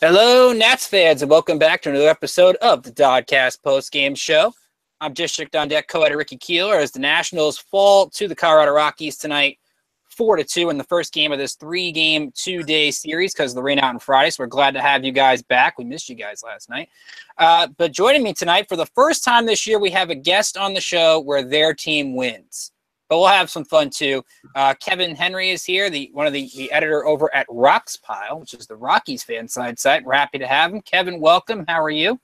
Hello, Nats fans, and welcome back to another episode of the DoDcast Postgame Show. I'm District on Deck co-editor Ricky Keeler as the Nationals fall to the Colorado Rockies tonight, 4-2 in the first game of this three-game, two-day series because of the rain out on Friday. So we're glad to have you guys back. We missed you guys last night. But joining me tonight for the first time this year, we have a guest on the show where their team wins. But we'll have some fun, too. Kevin Henry is here, one of the editor over at RoxPile, which is the Rockies fan site. We're happy to have him. Kevin, welcome. How are you?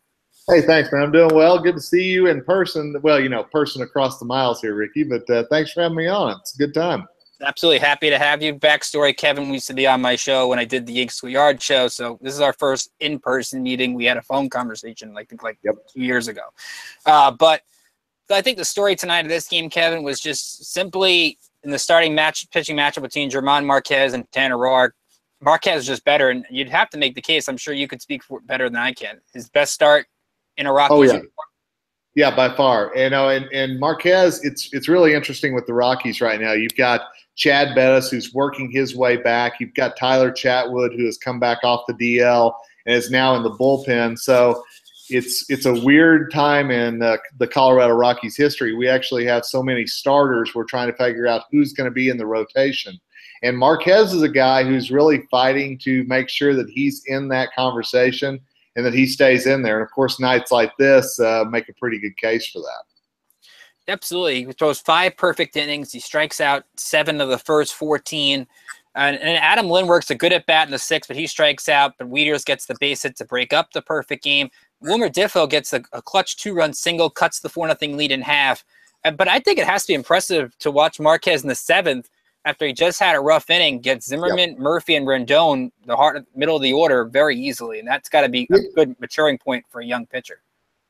Hey, thanks, man. I'm doing well. Good to see you in person. Well, person across the miles here, Ricky, but thanks for having me on. It's a good time. Absolutely happy to have you. Backstory, Kevin used to be on my show when I did the Yankees Schoolyard show, so this is our first in-person meeting. We had a phone conversation, I think, 2 years ago. But I think the story tonight of this game, Kevin, was just simply in the starting pitching matchup between German Marquez and Tanner Roark. Marquez is just better, and you'd have to make the case. I'm sure you could speak for it better than I can. His best start in a Rockies uniform. Yeah, by far. And Marquez, it's really interesting with the Rockies right now. You've got Chad Bettis, who's working his way back. You've got Tyler Chatwood, who has come back off the DL and is now in the bullpen. So it's a weird time in the Colorado Rockies history. We actually have so many starters. We're trying to figure out who's going to be in the rotation. And Marquez is a guy who's really fighting to make sure that he's in that conversation and that he stays in there. And, of course, nights like this make a pretty good case for that. Absolutely. He throws 5 perfect innings. He strikes out 7 of the first 14. And Adam Lynn works a good at-bat in the 6th, but he strikes out. But Wieters gets the base hit to break up the perfect game. Wilmer Difo gets a clutch 2-run single, cuts the 4-0 lead in half. But I think it has to be impressive to watch Marquez in the 7th after he just had a rough inning, get Zimmerman, Murphy, and Rendon, the middle of the order, very easily. And that's got to be a good maturing point for a young pitcher.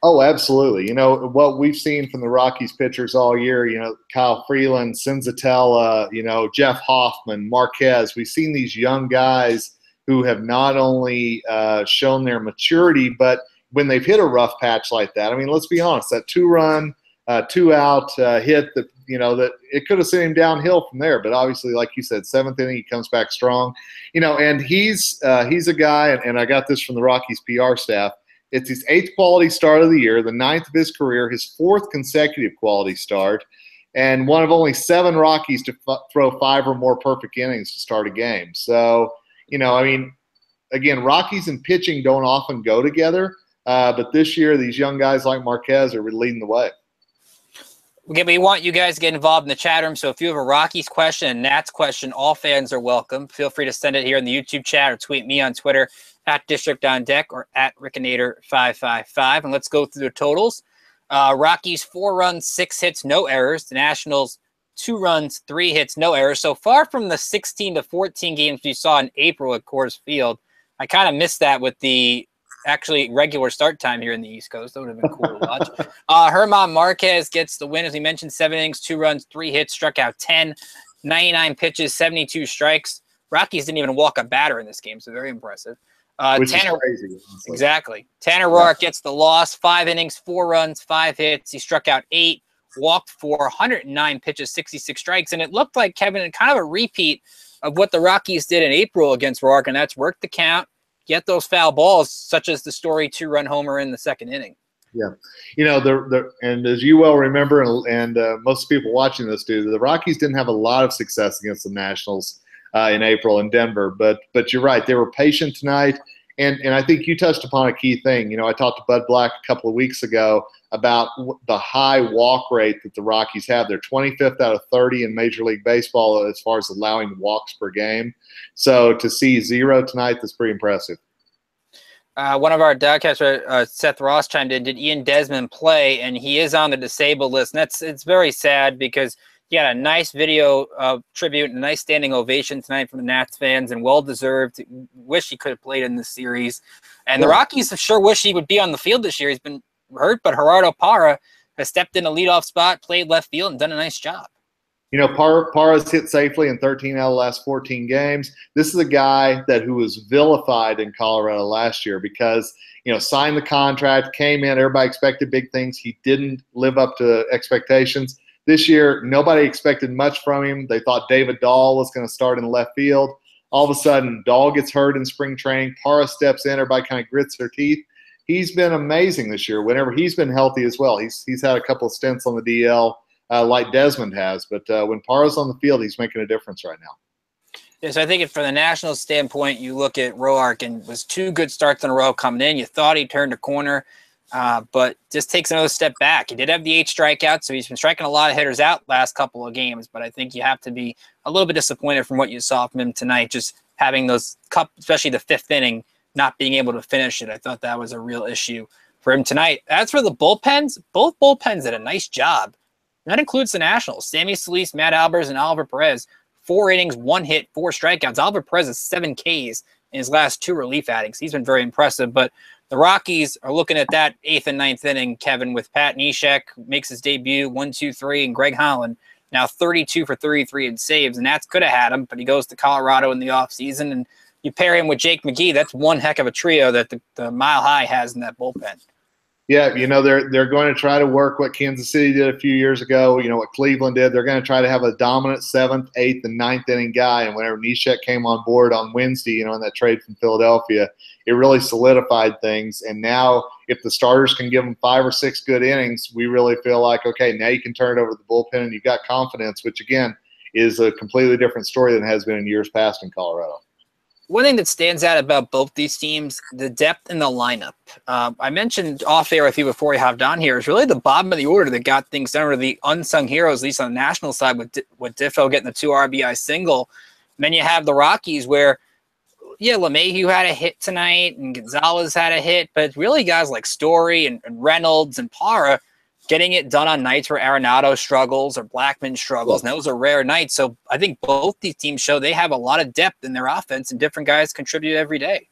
Oh, absolutely. What we've seen from the Rockies pitchers all year, Kyle Freeland, Senzatella, Jeff Hoffman, Marquez. We've seen these young guys who have not only shown their maturity, but when they've hit a rough patch like that, I mean, let's be honest, that 2-run, 2-out hit that, that it could have sent him downhill from there. But obviously, like you said, 7th inning, he comes back strong. And he's a guy, and I got this from the Rockies PR staff. It's his 8th quality start of the year, the 9th of his career, his 4th consecutive quality start, and one of only 7 Rockies to throw 5 or more perfect innings to start a game. So, again, Rockies and pitching don't often go together. But this year, these young guys like Marquez are leading the way. Okay, we want you guys to get involved in the chat room. So if you have a Rockies question, a Nats question, all fans are welcome. Feel free to send it here in the YouTube chat or tweet me on Twitter at District on Deck or at Rickinator555. And let's go through the totals. Rockies 4 runs, 6 hits, no errors. The Nationals 2 runs, 3 hits, no errors. So far from the 16-14 games we saw in April at Coors Field, I kind of missed that with the actually regular start time here in the East Coast. That would have been cool to watch. German Marquez gets the win, as we mentioned, 7 innings, 2 runs, 3 hits, struck out 10, 99 pitches, 72 strikes. Rockies didn't even walk a batter in this game, so very impressive. Which is crazy. Exactly. Tanner Roark gets the loss, 5 innings, 4 runs, 5 hits. He struck out 8, walked for 109 pitches, 66 strikes. And it looked like, Kevin, kind of a repeat of what the Rockies did in April against Roark, and that's work the count, get those foul balls, such as the story 2-run homer in the 2nd inning. Yeah. And as you well remember, and most people watching this do, the Rockies didn't have a lot of success against the Nationals in April in Denver. But you're right. They were patient tonight. And I think you touched upon a key thing. I talked to Bud Black a couple of weeks ago about the high walk rate that the Rockies have. They're 25th out of 30 in Major League Baseball as far as allowing walks per game. So to see 0 tonight, that's pretty impressive. One of our DoDcasters, Seth Ross, chimed in. Did Ian Desmond play? And he is on the disabled list. And it's very sad because he had a nice video tribute and a nice standing ovation tonight from the Nats fans, and well-deserved. Wish he could have played in this series. And the Rockies sure wish he would be on the field this year. He's been hurt, but Gerardo Parra has stepped in a leadoff spot, played left field, and done a nice job. Parra's hit safely in 13 out of the last 14 games. This is a guy who was vilified in Colorado last year because, signed the contract, came in, everybody expected big things. He didn't live up to expectations. This year, nobody expected much from him. They thought David Dahl was going to start in left field. all of a sudden, Dahl gets hurt in spring training. Parra steps in. Everybody kind of grits their teeth. He's been amazing this year whenever he's been healthy as well. He's had a couple of stints on the DL like Desmond has. But when Parra's on the field, he's making a difference right now. Yeah, so I think from the national standpoint, you look at Roark and was 2 good starts in a row coming in. You thought he turned a corner, but just takes another step back. He did have the 8 strikeouts, so he's been striking a lot of hitters out last couple of games. But I think you have to be a little bit disappointed from what you saw from him tonight, just having those especially the 5th inning, not being able to finish it. I thought that was a real issue for him tonight. As for the bullpens, both bullpens did a nice job. That includes the Nationals. Sammy Solis, Matt Albers, and Oliver Perez. 4 innings, 1 hit, 4 strikeouts. Oliver Perez has 7 Ks in his last 2 relief outings. He's been very impressive. But the Rockies are looking at that 8th and 9th inning, Kevin, with Pat Neshek, makes his debut, 1-2-3, and Greg Holland, now 32 for 33 in saves. And that's could have had him, but he goes to Colorado in the offseason. And you pair him with Jake McGee, that's one heck of a trio that the Mile High has in that bullpen. Yeah, they're going to try to work what Kansas City did a few years ago, what Cleveland did. They're going to try to have a dominant 7th, 8th, and 9th inning guy. And whenever Neshek came on board on Wednesday, in that trade from Philadelphia, it really solidified things. And now if the starters can give them 5 or 6 good innings, we really feel like, okay, now you can turn it over to the bullpen and you've got confidence, which, again, is a completely different story than has been in years past in Colorado. One thing that stands out about both these teams, the depth in the lineup. I mentioned off air with you before we hopped on here, is really the bottom of the order that got things done, or the unsung heroes, at least on the national side, with Diffo getting the 2 RBI single. And then you have the Rockies where, LeMahieu had a hit tonight and Gonzalez had a hit, but really guys like Story and Reynolds and Parra getting it done on nights where Arenado struggles or Blackman struggles, and those are rare nights. So I think both these teams show they have a lot of depth in their offense, and different guys contribute every day.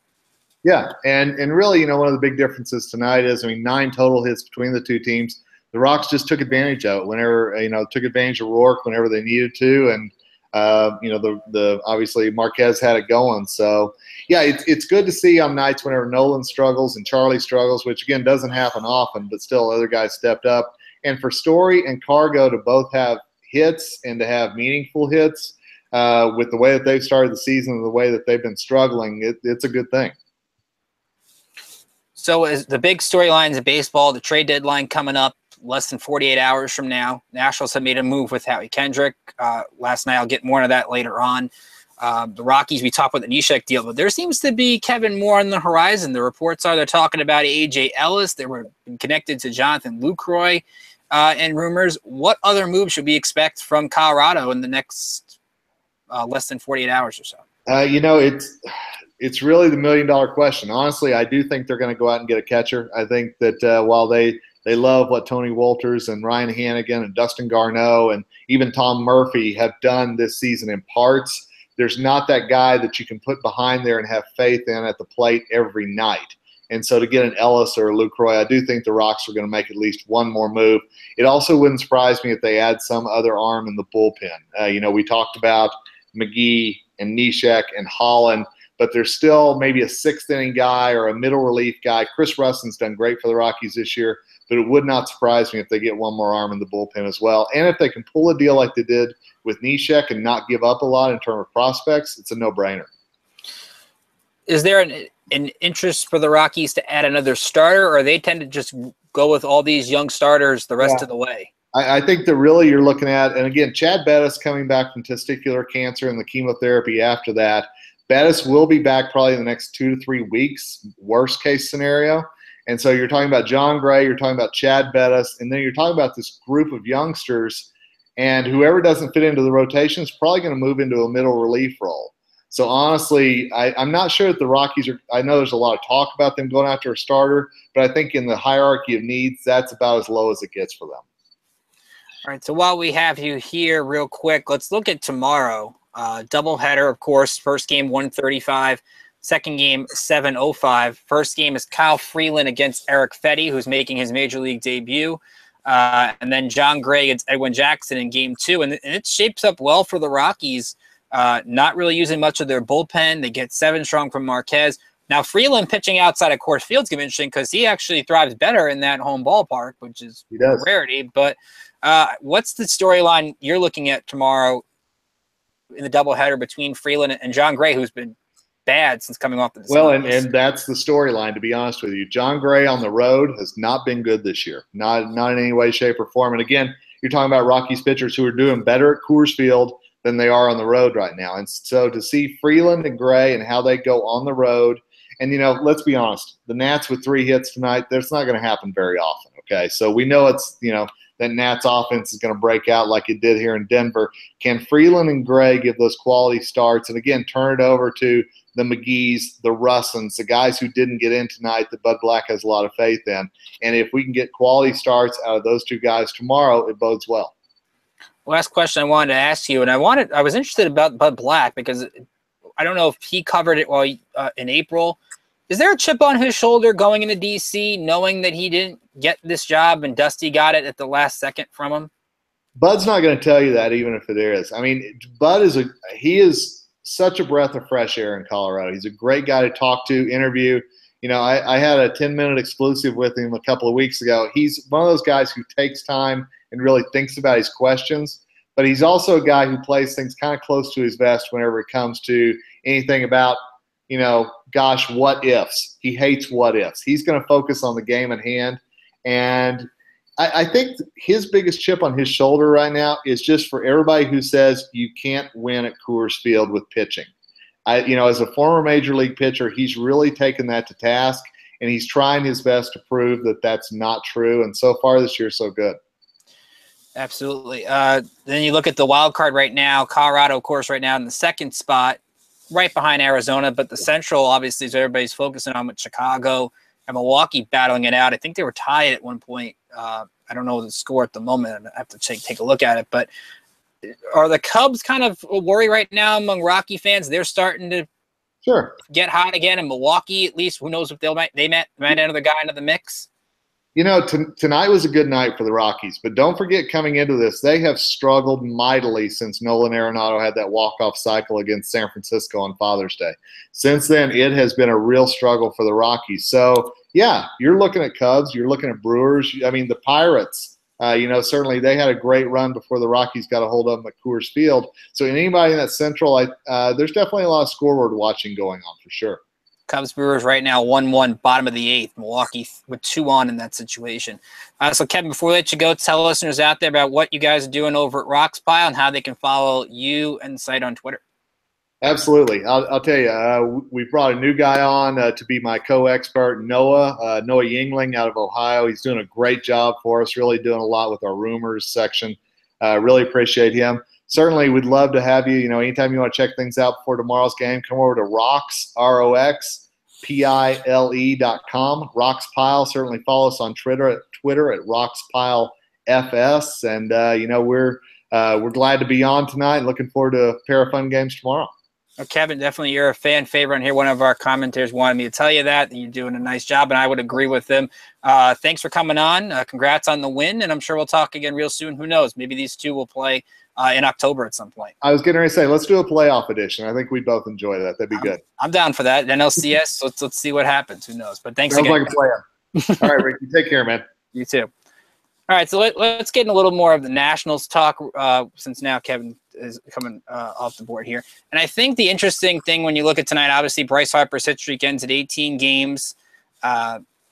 Yeah, and really, one of the big differences tonight is, 9 total hits between the 2 teams. The Rocks just took advantage of it whenever, took advantage of Roark whenever they needed to, and the obviously Marquez had it going. So yeah, it's good to see on nights whenever Nolan struggles and Charlie struggles, which again doesn't happen often, but still other guys stepped up. And for Story and Cargo to both have hits and to have meaningful hits with the way that they've started the season and the way that they've been struggling, it's a good thing. So as the big storylines of baseball, the trade deadline coming up less than 48 hours from now. Nationals have made a move with Howie Kendrick last night. I'll get more into that later on. The Rockies, we talked about the Neshek deal, but there seems to be, Kevin, more on the horizon. The reports are they're talking about A.J. Ellis. They were connected to Jonathan Lucroy and rumors. What other moves should we expect from Colorado in the next less than 48 hours or so? It's really the $1 million question. Honestly, I do think they're going to go out and get a catcher. I think that while they love what Tony Wolters and Ryan Hannigan and Dustin Garneau and even Tom Murphy have done this season in parts, there's not that guy that you can put behind there and have faith in at the plate every night. And so to get an Ellis or a Lucroy, I do think the Rocks are going to make at least one more move. It also wouldn't surprise me if they add some other arm in the bullpen. We talked about McGee and Neshek and Holland, but there's still maybe a 6th inning guy or a middle relief guy. Chris Russin's done great for the Rockies this year, but it would not surprise me if they get one more arm in the bullpen as well. And if they can pull a deal like they did with Neshek and not give up a lot in terms of prospects, it's a no-brainer. Is there an interest for the Rockies to add another starter, or they tend to just go with all these young starters the rest of the way? I think that really you're looking at, and again, Chad Bettis coming back from testicular cancer and the chemotherapy after that. Bettis will be back probably in the next 2 to 3 weeks, worst case scenario. And so you're talking about John Gray, you're talking about Chad Bettis, and then you're talking about this group of youngsters, and whoever doesn't fit into the rotation is probably going to move into a middle relief role. So honestly, I'm not sure that the Rockies are – I know there's a lot of talk about them going after a starter, but I think in the hierarchy of needs, that's about as low as it gets for them. All right, so while we have you here real quick, let's look at tomorrow. Doubleheader, of course. First game, 1:35. Second game, 7:05. First game is Kyle Freeland against Eric Fetty, who's making his major league debut. And then John Gray against Edwin Jackson in game 2. And it shapes up well for the Rockies, not really using much of their bullpen. They get 7 strong from Marquez. Now, Freeland pitching outside of Coors Field's going to be interesting because he actually thrives better in that home ballpark, which is a rarity. But what's the storyline you're looking at tomorrow in the doubleheader between Freeland and John Gray, who's been bad since coming off the DeSantis. Well, and that's the storyline, to be honest with you. John Gray on the road has not been good this year, not in any way, shape, or form. And again, you're talking about Rockies pitchers who are doing better at Coors Field than they are on the road right now. And so to see Freeland and Gray and how they go on the road, and, let's be honest, the Nats with 3 hits tonight, that's not going to happen very often, okay? So we know it's, that Nats offense is going to break out like it did here in Denver. Can Freeland and Gray give those quality starts and, again, turn it over to the McGees, the Russins, the guys who didn't get in tonight that Bud Black has a lot of faith in? And if we can get quality starts out of those 2 guys tomorrow, it bodes well. Last question I wanted to ask you, and I was interested about Bud Black because I don't know if he covered it while in April. Is there a chip on his shoulder going into D.C., knowing that he didn't get this job and Dusty got it at the last second from him? Bud's not going to tell you that, even if it is. I mean, Bud is such a breath of fresh air in Colorado. He's a great guy to talk to, interview. I had a 10-minute exclusive with him a couple of weeks ago. He's one of those guys who takes time and really thinks about his questions, but he's also a guy who plays things kind of close to his vest whenever it comes to anything about, gosh, what ifs. He hates what ifs. He's going to focus on the game at hand. And I think his biggest chip on his shoulder right now is just for everybody who says you can't win at Coors Field with pitching. As a former major league pitcher, he's really taken that to task, and he's trying his best to prove that that's not true. And so far this year, so good. Absolutely. Then you look at the wild card right now. Colorado, of course, right now in the 2nd spot, right behind Arizona. But the Central, obviously, is everybody's focusing on with Chicago and Milwaukee battling it out. I think they were tied at one point. I don't know the score at the moment. I have to take a look at it. But are the Cubs kind of a worry right now among Rocky fans? They're starting to get hot again. And Milwaukee, at least, who knows if they might another guy into the mix? Tonight was a good night for the Rockies, but don't forget coming into this, they have struggled mightily since Nolan Arenado had that walk-off cycle against San Francisco on Father's Day. Since then, it has been a real struggle for the Rockies. So, yeah, you're looking at Cubs, you're looking at Brewers. I mean, the Pirates, certainly they had a great run before the Rockies got a hold of them at Coors Field. So anybody in that Central, there's definitely a lot of scoreboard watching going on for sure. Cubs Brewers right now 1-1, bottom of the 8th. Milwaukee with 2 on in that situation. So, Kevin, before we let you go, tell listeners out there about what you guys are doing over at RoxPile and how they can follow you and the site on Twitter. Absolutely. I'll tell you, we've brought a new guy on to be my co-expert, Noah Yingling out of Ohio. He's doing a great job for us, really doing a lot with our rumors section. Really appreciate him. Certainly, we'd love to have you. Anytime you want to check things out before tomorrow's game, come over to Rox, RoxPile.com. RoxPile. Certainly follow us on Twitter at RoxPileFS. And, we're glad to be on tonight and looking forward to a pair of fun games tomorrow. Well, Kevin, definitely you're a fan favorite on here. One of our commentators wanted me to tell you that you're doing a nice job, and I would agree with them. Thanks for coming on. Congrats on the win, and I'm sure we'll talk again real soon. Who knows? Maybe these two will play in October at some point. I was getting ready to say, let's do a playoff edition. I think we'd both enjoy that. That'd be good. I'm down for that. NLCS, let's see what happens. Who knows? But thanks Sounds again. Like a plan. All right, Ricky, take care, man. You too. All right, so let's get in a little more of the Nationals talk since now Kevin is coming off the board here. And I think the interesting thing when you look at tonight, obviously Bryce Harper's hit streak ends at 18 games.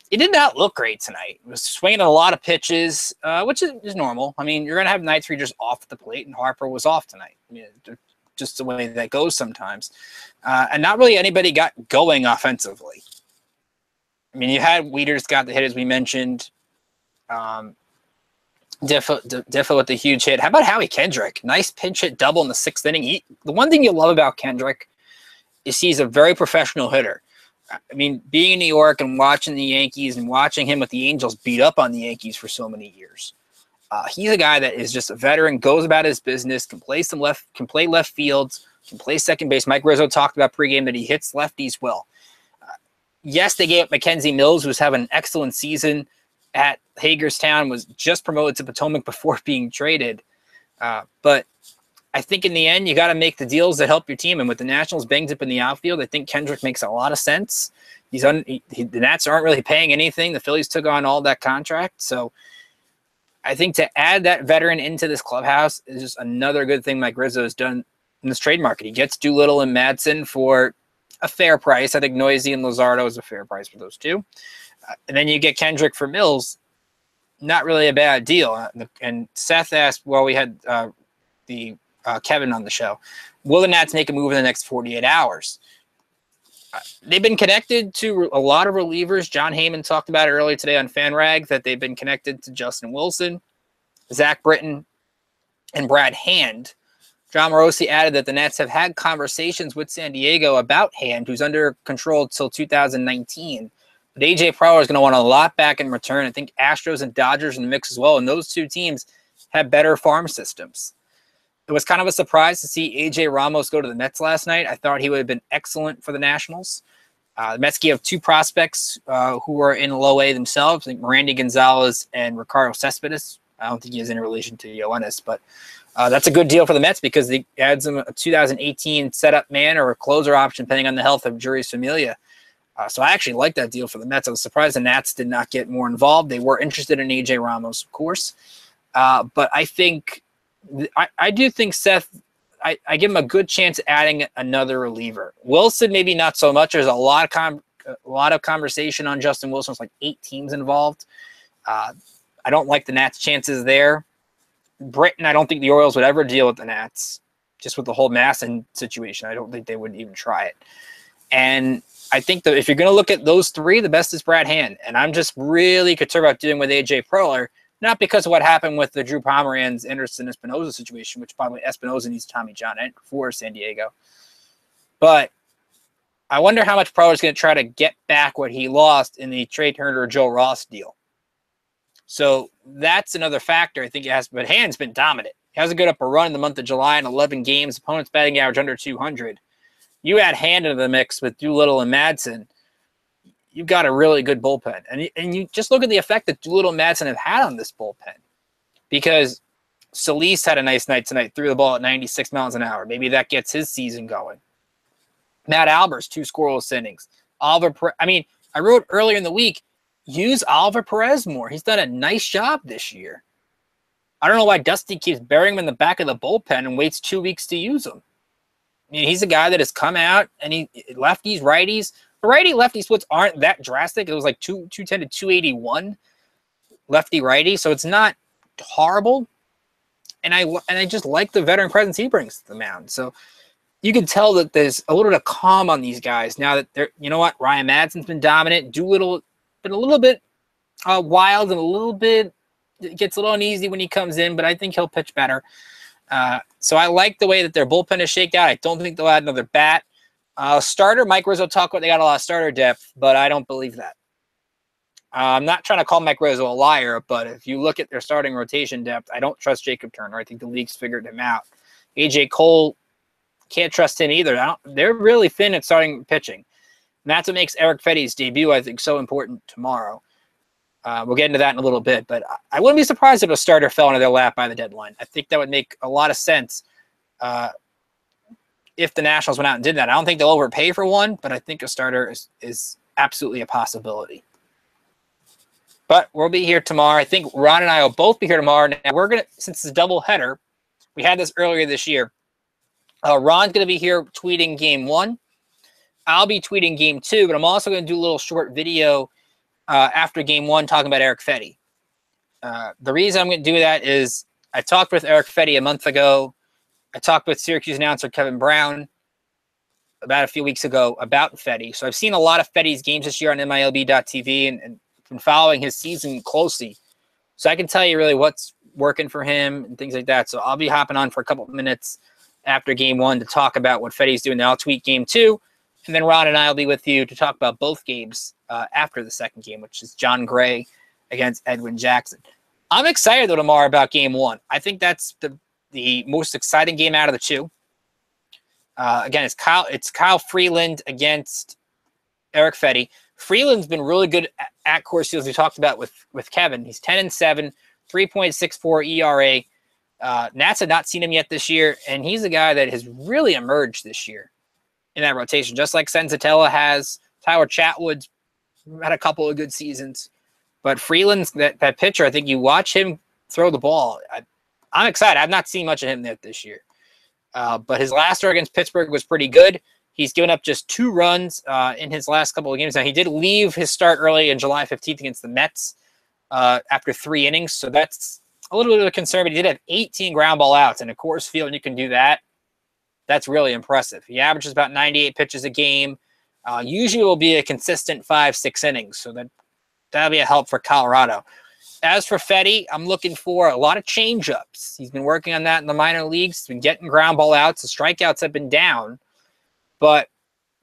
It did not look great tonight. It was swinging a lot of pitches, which is normal. I mean, you're going to have nights where you're just off the plate, and Harper was off tonight. I mean, just the way that goes sometimes. And not really anybody got going offensively. I mean, you had Wieters got the hit, as we mentioned. Diffa with the huge hit. How about Howie Kendrick? Nice pinch hit double in the 6th inning. The one thing you love about Kendrick is he's a very professional hitter. I mean, being in New York and watching the Yankees and watching him with the Angels beat up on the Yankees for so many years. He's a guy that is just a veteran, goes about his business, can play left fields, can play second base. Mike Rizzo talked about pregame that he hits lefties well. Yes, they gave up Mackenzie Mills, who's having an excellent season at Hagerstown, was just promoted to Potomac before being traded. But I think in the end, you got to make the deals that help your team. And with the Nationals banged up in the outfield, I think Kendrick makes a lot of sense. The Nats aren't really paying anything. The Phillies took on all that contract. So I think to add that veteran into this clubhouse is just another good thing Mike Rizzo has done in this trade market. He gets Doolittle and Madsen for a fair price. I think Noisy and Luzardo is a fair price for those two. And then you get Kendrick for Mills. Not really a bad deal. And Seth asked, well, we had Kevin on the show, will the Nats make a move in the next 48 hours? They've been connected to a lot of relievers. John Heyman talked about it earlier today on FanRag that they've been connected to Justin Wilson, Zach Britton, and Brad Hand. John Morosi added that the Nats have had conversations with San Diego about Hand, who's under control until 2019. But A.J. Preller is going to want a lot back in return. I think Astros and Dodgers in the mix as well, and those two teams have better farm systems. It was kind of a surprise to see A.J. Ramos go to the Mets last night. I thought he would have been excellent for the Nationals. The Mets have two prospects who are in low A themselves, I think Randy Gonzalez and Ricardo Cespedes. I don't think he is in relation to Yoenis, but that's a good deal for the Mets because they adds him a 2018 setup man or a closer option depending on the health of Juris Familia. So I actually like that deal for the Mets. I was surprised the Nats did not get more involved. They were interested in A.J. Ramos, of course. But I think I do think Seth, I give him a good chance at adding another reliever. Wilson, maybe not so much. There's a lot of conversation on Justin Wilson. It's like 8 teams involved. I don't like the Nats' chances there. Britton, I don't think the Orioles would ever deal with the Nats, just with the whole Masson situation. I don't think they would even try it. And I think that if you're going to look at those three, the best is Brad Hand. And I'm just really concerned about dealing with A.J. Preller, not because of what happened with the Drew Pomeranz, Anderson Espinosa situation, which probably Espinosa needs Tommy John for San Diego. But I wonder how much Preller is going to try to get back what he lost in the Trey Turner-Joe Ross deal. So that's another factor I think it has. But Hand's been dominant. He has a good upper run in the month of July in 11 games. Opponent's batting average under 200. You add Hand into the mix with Doolittle and Madsen, you've got a really good bullpen. And you just look at the effect that Doolittle and Madsen have had on this bullpen. Because Solis had a nice night tonight, threw the ball at 96 miles an hour. Maybe that gets his season going. Matt Albers, 2 scoreless innings. I wrote earlier in the week, use Oliver Perez more. He's done a nice job this year. I don't know why Dusty keeps burying him in the back of the bullpen and waits 2 weeks to use him. I mean, he's a guy that has come out, and lefties, righties. The righty-lefty splits aren't that drastic. It was like 210 to 281 lefty-righty, so it's not horrible. And I just like the veteran presence he brings to the mound. So you can tell that there's a little bit of calm on these guys now that they're, you know what, Ryan Madsen's been dominant. Doolittle been a little bit wild and a little bit, it gets a little uneasy when he comes in, but I think he'll pitch better. So I like the way that their bullpen is shaked out. I don't think they'll add another bat. Starter, Mike Rizzo talked about they got a lot of starter depth, but I don't believe that. I'm not trying to call Mike Rizzo a liar, but if you look at their starting rotation depth, I don't trust Jacob Turner. I think the league's figured him out. A.J. Cole, can't trust him either. They're really thin at starting pitching. And that's what makes Eric Fetty's debut, I think, so important tomorrow. We'll get into that in a little bit, but I wouldn't be surprised if a starter fell into their lap by the deadline. I think that would make a lot of sense if the Nationals went out and did that. I don't think they'll overpay for one, but I think a starter is absolutely a possibility. But we'll be here tomorrow. I think Ron and I will both be here tomorrow. Now we're going to, since it's a double header, we had this earlier this year. Ron's going to be here tweeting Game 1. I'll be tweeting Game 2, but I'm also going to do a little short video after Game 1 talking about Eric Fetty. The reason I'm going to do that is I talked with Eric Fetty a month ago. I talked with Syracuse announcer Kevin Brown about a few weeks ago about Fetty. So I've seen a lot of Fetty's games this year on MILB.TV and been following his season closely. So I can tell you really what's working for him and things like that. So I'll be hopping on for a couple of minutes after Game 1 to talk about what Fetty's doing. Then I'll tweet Game 2. And then Ron and I will be with you to talk about both games after the second game, which is John Gray against Edwin Jackson. I'm excited, though, tomorrow about Game 1. I think that's the most exciting game out of the two. Again, it's Kyle Freeland against Eric Fetty. Freeland's been really good at Coors Field, as we talked about with Kevin. He's 10-7, 3.64 ERA. Nats have not seen him yet this year, and he's a guy that has really emerged this year in that rotation, just like Senzatella has. Tyler Chatwood's had a couple of good seasons. But Freeland's that pitcher, I think you watch him throw the ball. I'm excited. I've not seen much of him yet this year. But his last start against Pittsburgh was pretty good. He's given up just 2 runs in his last couple of games. Now, he did leave his start early on July 15th against the Mets after 3 innings, so that's a little bit of a concern, but he did have 18 ground ball outs, and of course, Field, and you can do that. That's really impressive. He averages about 98 pitches a game. Usually will be a consistent 5-6 innings, so that'll be a help for Colorado. As for Fetty, I'm looking for a lot of changeups. He's been working on that in the minor leagues. He's been getting ground ball outs. The strikeouts have been down. But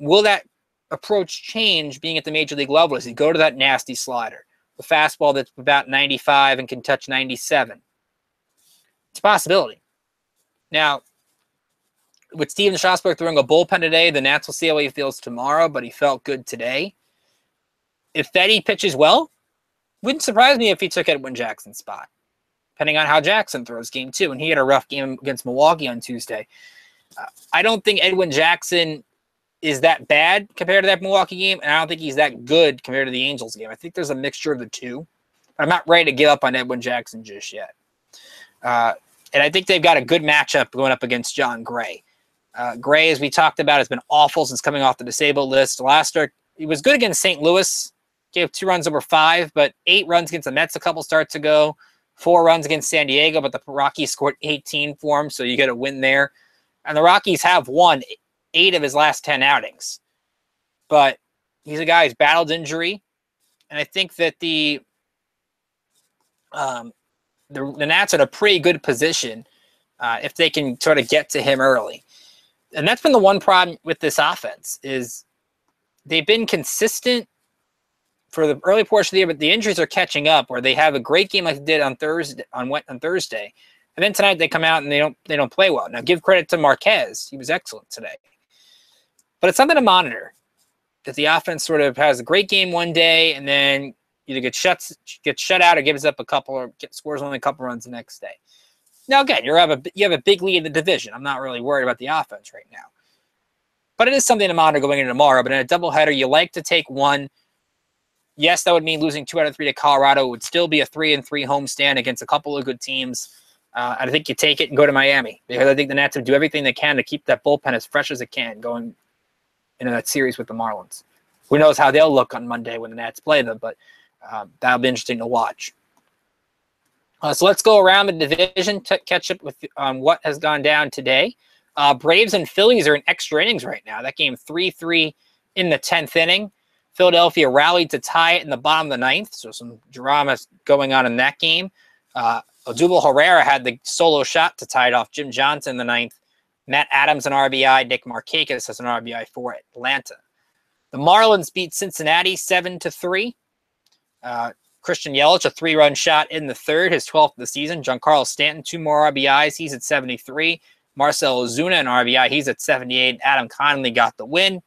will that approach change being at the major league level? Does he go to that nasty slider? The fastball that's about 95 and can touch 97. It's a possibility. Now, with Steven Strasburg throwing a bullpen today, the Nats will see how he feels tomorrow, but he felt good today. If Fetty pitches well, wouldn't surprise me if he took Edwin Jackson's spot, depending on how Jackson throws game 2. And he had a rough game against Milwaukee on Tuesday. I don't think Edwin Jackson is that bad compared to that Milwaukee game, and I don't think he's that good compared to the Angels game. I think there's a mixture of the two. I'm not ready to give up on Edwin Jackson just yet. And I think they've got a good matchup going up against John Gray. Gray, as we talked about, has been awful since coming off the disabled list. Last start, he was good against St. Louis. Gave 2 runs over 5, but 8 runs against the Mets a couple starts ago. 4 runs against San Diego, but the Rockies scored 18 for him, so you get a win there. And the Rockies have won 8 of his last 10 outings. But he's a guy who's battled injury. And I think that the Nats are in a pretty good position if they can sort of get to him early. And that's been the one problem with this offense is they've been consistent for the early portion of the year, but the injuries are catching up where they have a great game like they did on Thursday. And then tonight they come out and they don't play well. Now give credit to Marquez. He was excellent today. But it's something to monitor. That the offense sort of has a great game one day and then either gets shut out or gives up a couple or scores only a couple runs the next day. Now again, you have a big lead in the division. I'm not really worried about the offense right now. But it is something to monitor going into tomorrow. But in a doubleheader, you like to take one. Yes, that would mean losing 2 out of 3 to Colorado. It would still be a 3-3 homestand against a couple of good teams. I think you take it and go to Miami because I think the Nats would do everything they can to keep that bullpen as fresh as it can going into that series with the Marlins. Who knows how they'll look on Monday when the Nats play them, but that'll be interesting to watch. So let's go around the division to catch up with what has gone down today. Braves and Phillies are in extra innings right now. That game 3-3 in the 10th inning. Philadelphia rallied to tie it in the bottom of the 9th, so some drama going on in that game. Odubel Herrera had the solo shot to tie it off Jim Johnson in the 9th. Matt Adams an RBI. Nick Markakis has an RBI for Atlanta. The Marlins beat Cincinnati 7-3. Christian Yelich, a 3-run shot in the 3rd, his 12th of the season. Giancarlo Stanton, 2 more RBIs. He's at 73. Marcell Ozuna, an RBI. He's at 78. Adam Conley got the win.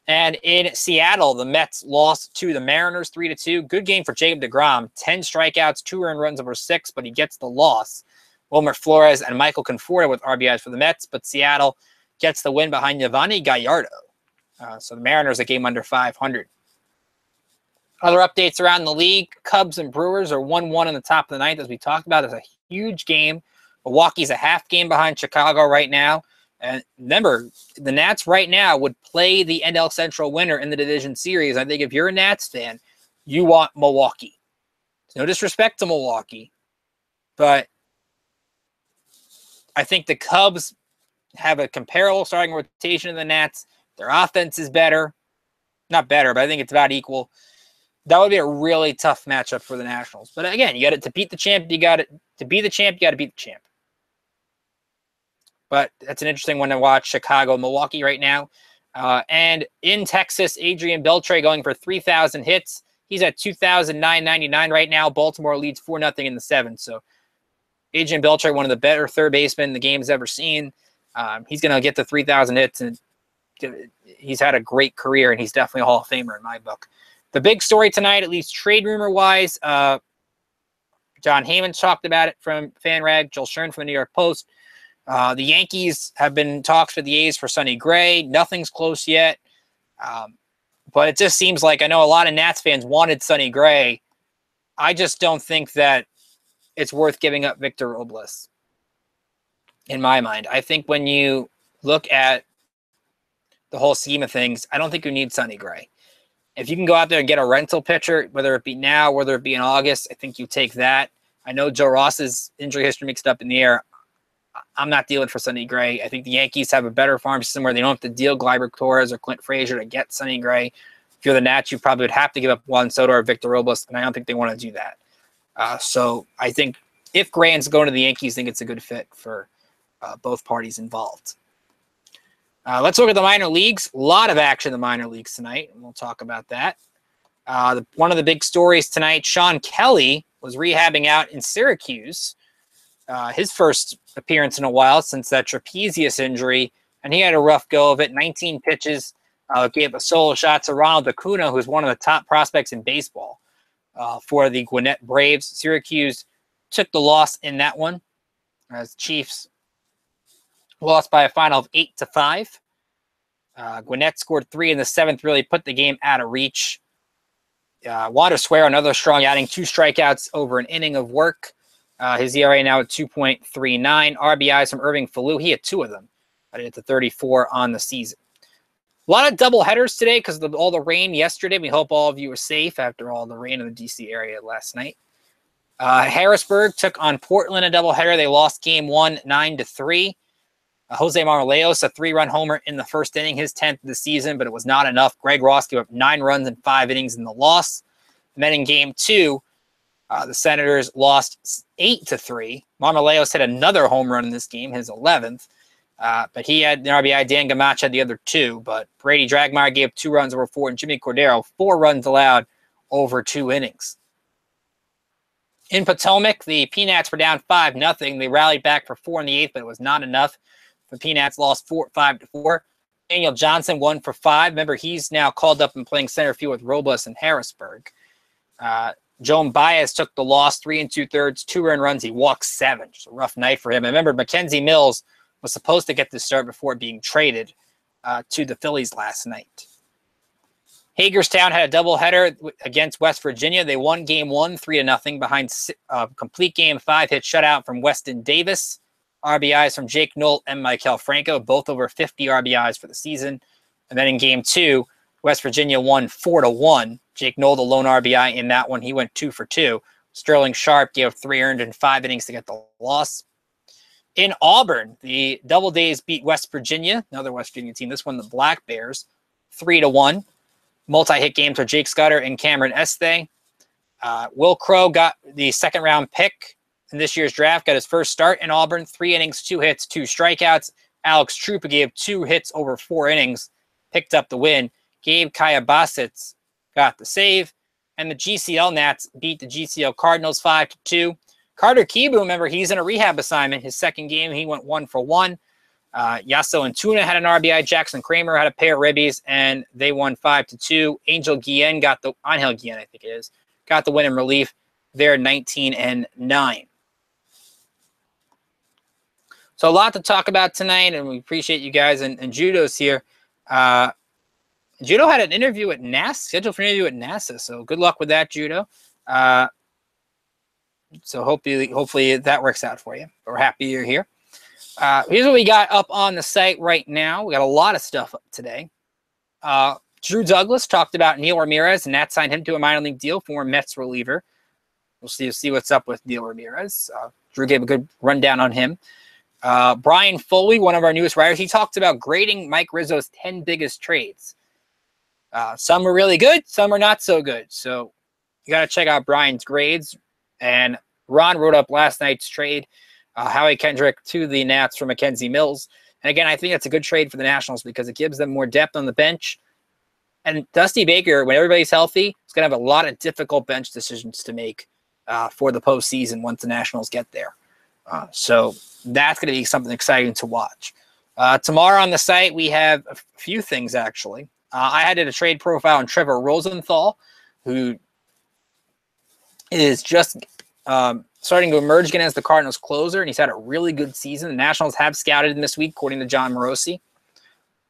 And in Seattle, the Mets lost to the Mariners 3-2. Good game for Jacob deGrom. 10 strikeouts, 2 earned runs over 6, but he gets the loss. Wilmer Flores and Michael Conforto with RBIs for the Mets, but Seattle gets the win behind Yovani Gallardo. So the Mariners a game under 500. Other updates around the league. Cubs and Brewers are 1-1 in the top of the 9th, as we talked about. It's a huge game. Milwaukee's a half game behind Chicago right now. And remember, the Nats right now would play the NL Central winner in the division series. I think if you're a Nats fan, you want Milwaukee. No disrespect to Milwaukee, but I think the Cubs have a comparable starting rotation to the Nats. Their offense is better. Not better, but I think it's about equal. That would be a really tough matchup for the Nationals. But again, you got to beat the champ. You got to be the champ. You got to beat the champ. But that's an interesting one to watch. Chicago, Milwaukee right now. And in Texas, Adrian Beltre going for 3,000 hits. He's at 2,999 right now. Baltimore leads 4-0 in the 7th. So Adrian Beltre, one of the better third basemen the game's ever seen. He's going to get the 3,000 hits, and he's had a great career, and he's definitely a Hall of Famer in my book. The big story tonight, at least trade rumor-wise, John Heyman talked about it from FanRag, Joel Schern from the New York Post. The Yankees have been in talks with the A's for Sonny Gray. Nothing's close yet. But it just seems like I know a lot of Nats fans wanted Sonny Gray. I just don't think that it's worth giving up Victor Robles. in my mind. I think when you look at the whole scheme of things, I don't think you need Sonny Gray. If you can go out there and get a rental pitcher, whether it be now, whether it be in August, I think you take that. I know Joe Ross's injury history mixed up in the air. I'm not dealing for Sonny Gray. I think the Yankees have a better farm system where they don't have to deal Gleyber Torres or Clint Frazier to get Sonny Gray. If you're the Nats, you probably would have to give up Juan Soto or Victor Robles, and I don't think they want to do that. So I think if Gray's going to the Yankees, I think it's a good fit for both parties involved. Let's look at the minor leagues. A lot of action in the minor leagues tonight, and we'll talk about that. One of the big stories tonight, Sean Kelly was rehabbing out in Syracuse. His first appearance in a while since that trapezius injury, and he had a rough go of it. 19 pitches, gave a solo shot to Ronald Acuna, who's one of the top prospects in baseball for the Gwinnett Braves. Syracuse took the loss in that one as Chiefs lost by a final of 8-5. Gwinnett scored 3 in the 7th, really put the game out of reach. Wander Swear, another strong outing, 2 strikeouts over an inning of work. His ERA now at 2.39. RBIs from Irving Falou. He had 2 of them. I did it to 34 on the season. A lot of double headers today because of all the rain yesterday. We hope all of you were safe after all the rain in the D.C. area last night. Harrisburg took on Portland a doubleheader. They lost game 1, 9-3. Jose Marmoleos, a 3-run homer in the first inning, his 10th of the season, but it was not enough. Greg Ross gave up 9 runs in 5 innings in the loss. And then in game 2, the Senators lost 8-3. Marmoleos hit another home run in this game, his 11th. But he had the RBI. Dan Gamach had the other 2. But Brady Dragmeyer gave 2 runs over 4, and Jimmy Cordero 4 runs allowed over 2 innings. In Potomac, the Peanuts were down 5-0. They rallied back for 4 in the 8th, but it was not enough. The Peanuts lost 5-4. Daniel Johnson 1 for 5. Remember, he's now called up and playing center field with Robles and Harrisburg. Joan Baez took the loss, 3 2/3, 2 earned runs. He walked 7. Just a rough night for him. I remember Mackenzie Mills was supposed to get this start before being traded to the Phillies last night. Hagerstown had a doubleheader against West Virginia. They won game 1, 3-0 behind complete game 5 hit shutout from Weston Davis. RBIs from Jake Knoll and Maikel Franco, both over 50 RBIs for the season. And then in game 2, West Virginia won 4-1. Jake Knoll, the lone RBI in that one, he went 2 for 2. Sterling Sharp gave 3 earned in 5 innings to get the loss. In Auburn, the Double Days beat West Virginia, another West Virginia team. This one, the Black Bears, 3-1. Multi-hit games for Jake Scudder and Cameron Estee. Will Crow got the second-round pick in this year's draft, got his first start in Auburn, 3 innings, 2 hits, 2 strikeouts. Alex Troupa gave 2 hits over 4 innings, picked up the win. Gabe Kayabasitz got the save. And the GCL Nats beat the GCL Cardinals 5-2. Carter Kibu, remember, he's in a rehab assignment. His second game, he went 1 for 1. Yasso and Tuna had an RBI. Jackson Kramer had a pair of ribbies, and they won 5-2. Angel Guillen Angel Guillen, I think it is, got the win in relief. They're 19-9. So a lot to talk about tonight, and we appreciate you guys. And Judo's here. Judo had an interview at NASA, scheduled for an interview at NASA. So good luck with that, Judo. So hopefully that works out for you. We're happy you're here. Here's what we got up on the site right now. We got a lot of stuff up today. Drew Douglas talked about Neil Ramirez, and Nats signed him to a minor league deal, former Mets reliever. We'll see what's up with Neil Ramirez. Drew gave a good rundown on him. Brian Foley, one of our newest writers, he talked about grading Mike Rizzo's 10 biggest trades. Some were really good, some are not so good. So you got to check out Brian's grades. And Ron wrote up last night's trade, Howie Kendrick to the Nats for Mackenzie Mills. And again, I think that's a good trade for the Nationals because it gives them more depth on the bench. And Dusty Baker, when everybody's healthy, is going to have a lot of difficult bench decisions to make for the postseason once the Nationals get there. So that's going to be something exciting to watch. Tomorrow on the site, we have a few things, actually. I had a trade profile on Trevor Rosenthal, who is just starting to emerge again as the Cardinals closer, and he's had a really good season. The Nationals have scouted him this week, according to John Morosi.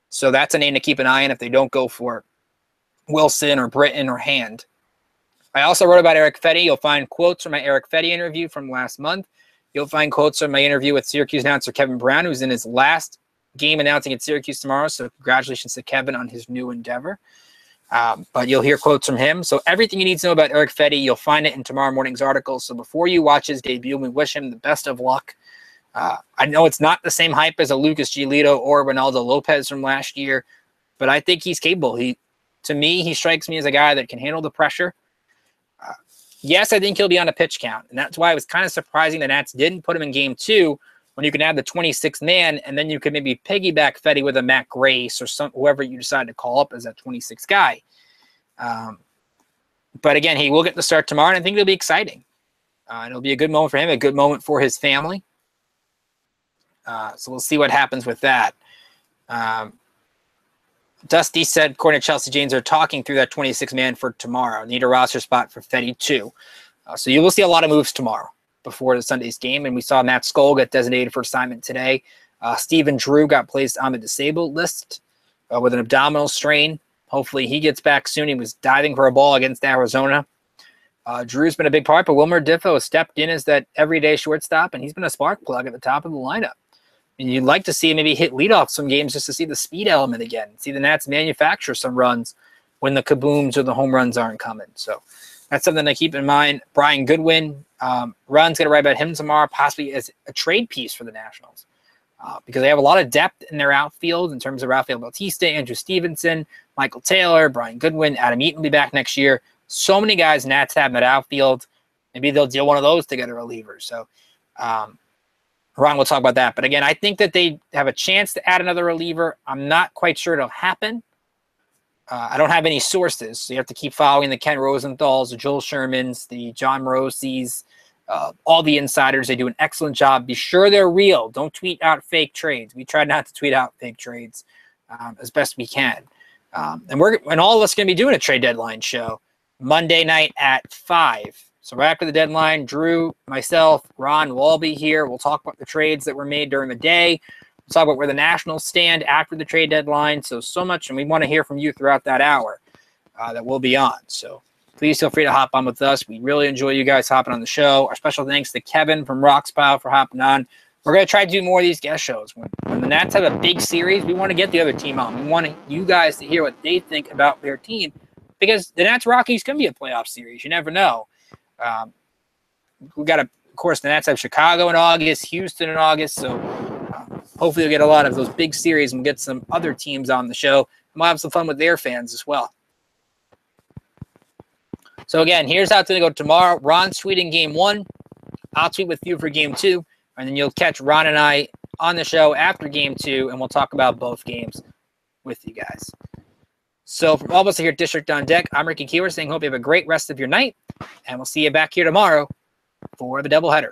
So that's a name to keep an eye on if they don't go for Wilson or Britton or Hand. I also wrote about Eric Fetty. You'll find quotes from my Eric Fetty interview from last month You'll find quotes from my interview with Syracuse announcer Kevin Brown, who's in his last game announcing at Syracuse tomorrow. So congratulations to Kevin on his new endeavor. But you'll hear quotes from him. So everything you need to know about Erick Fedde, you'll find it in tomorrow morning's article. So before you watch his debut, we wish him the best of luck. I know it's not the same hype as a Lucas Giolito or Ronaldo Lopez from last year, but I think he's capable. To me, he strikes me as a guy that can handle the pressure. Yes, I think he'll be on a pitch count, and that's why it was kind of surprising the Nats didn't put him in game 2 when you can add the 26th man, and then you could maybe piggyback Fedde with a Matt Grace or whoever you decide to call up as that 26th guy. But again, he will get the start tomorrow, and I think it'll be exciting. It'll be a good moment for him, a good moment for his family. So we'll see what happens with that. Dusty said, according to Chelsea Janes, they're talking through that 26 man for tomorrow. Need a roster spot for Fedde too. So you will see a lot of moves tomorrow before the Sunday's game. And we saw Matt Skoll get designated for assignment today. Stephen Drew got placed on the disabled list with an abdominal strain. Hopefully he gets back soon. He was diving for a ball against Arizona. Drew's been a big part, but Wilmer Diffo has stepped in as that everyday shortstop, and he's been a spark plug at the top of the lineup. And you'd like to see him maybe hit leadoff some games just to see the speed element again. See the Nats manufacture some runs when the kabooms or the home runs aren't coming. So that's something to keep in mind. Brian Goodwin, Ron's going to write about him tomorrow, possibly as a trade piece for the Nationals. Because they have a lot of depth in their outfield in terms of Rafael Bautista, Andrew Stevenson, Michael Taylor, Brian Goodwin, Adam Eaton will be back next year. So many guys Nats have in that outfield. Maybe they'll deal one of those to get a reliever. So, Ron will talk about that. But again, I think that they have a chance to add another reliever. I'm not quite sure it'll happen. I don't have any sources, so you have to keep following the Ken Rosenthal's, the Joel Shermans, the John Morosi's, all the insiders. They do an excellent job. Be sure they're real. Don't tweet out fake trades. We try not to tweet out fake trades as best we can. And all of us are going to be doing a trade deadline show Monday night at 5. So right after the deadline, Drew, myself, Ron will all be here. We'll talk about the trades that were made during the day. We'll talk about where the Nationals stand after the trade deadline. So much, and we want to hear from you throughout that hour that we'll be on. So please feel free to hop on with us. We really enjoy you guys hopping on the show. Our special thanks to Kevin from RoxPile for hopping on. We're going to try to do more of these guest shows. When the Nats have a big series, we want to get the other team on. We want you guys to hear what they think about their team, because the Nats-Rockies can be a playoff series. You never know. We got, of course, the Nats have Chicago in August, Houston in August. So hopefully we'll get a lot of those big series and get some other teams on the show. And we'll have some fun with their fans as well. So again, here's how it's going to go tomorrow. Ron's tweeting game 1. I'll tweet with you for game 2. And then you'll catch Ron and I on the show after game 2. And we'll talk about both games with you guys. So from all of us here at District on Deck, I'm Ricky Keeler saying hope you have a great rest of your night. And we'll see you back here tomorrow for the doubleheader.